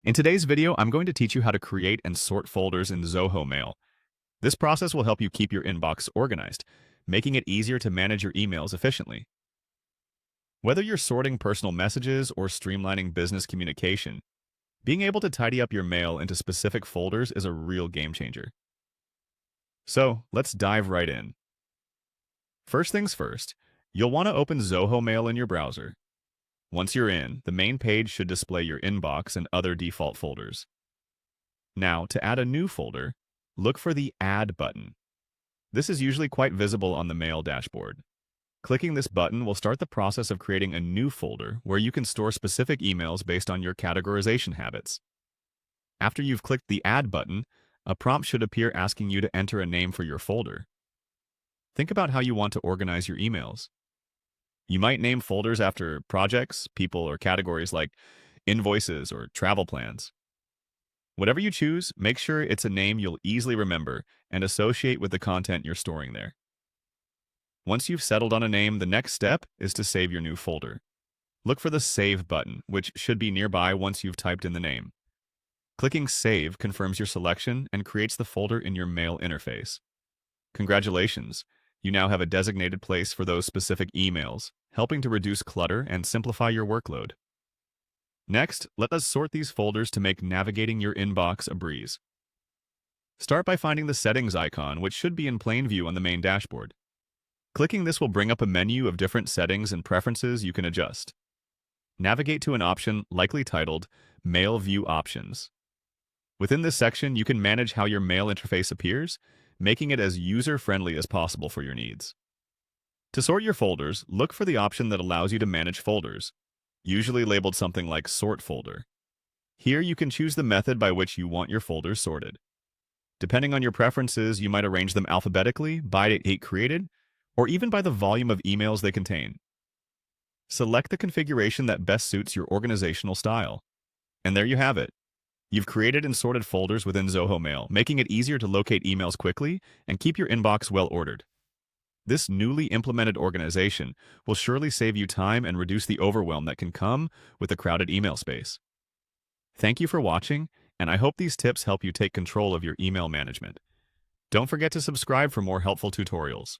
In today's video, I'm going to teach you how to create and sort folders in Zoho Mail. This process will help you keep your inbox organized, making it easier to manage your emails efficiently. Whether you're sorting personal messages or streamlining business communication, being able to tidy up your mail into specific folders is a real game changer. So, let's dive right in. First things first, you'll want to open Zoho Mail in your browser. Once you're in, the main page should display your inbox and other default folders. Now, to add a new folder, look for the Add button. This is usually quite visible on the Mail dashboard. Clicking this button will start the process of creating a new folder where you can store specific emails based on your categorization habits. After you've clicked the Add button, a prompt should appear asking you to enter a name for your folder. Think about how you want to organize your emails. You might name folders after projects, people, or categories like invoices or travel plans. Whatever you choose, make sure it's a name you'll easily remember and associate with the content you're storing there. Once you've settled on a name, the next step is to save your new folder. Look for the Save button, which should be nearby once you've typed in the name. Clicking Save confirms your selection and creates the folder in your Mail interface. Congratulations! You now have a designated place for those specific emails, helping to reduce clutter and simplify your workload. Next, let us sort these folders to make navigating your inbox a breeze. Start by finding the Settings icon, which should be in plain view on the main dashboard. Clicking this will bring up a menu of different settings and preferences you can adjust. Navigate to an option likely titled Mail View Options. Within this section, you can manage how your mail interface appears, making it as user-friendly as possible for your needs. To sort your folders, look for the option that allows you to manage folders, usually labeled something like Sort Folder. Here you can choose the method by which you want your folders sorted. Depending on your preferences, you might arrange them alphabetically, by date created, or even by the volume of emails they contain. Select the configuration that best suits your organizational style. And there you have it. You've created and sorted folders within Zoho Mail, making it easier to locate emails quickly and keep your inbox well-ordered. This newly implemented organization will surely save you time and reduce the overwhelm that can come with a crowded email space. Thank you for watching, and I hope these tips help you take control of your email management. Don't forget to subscribe for more helpful tutorials.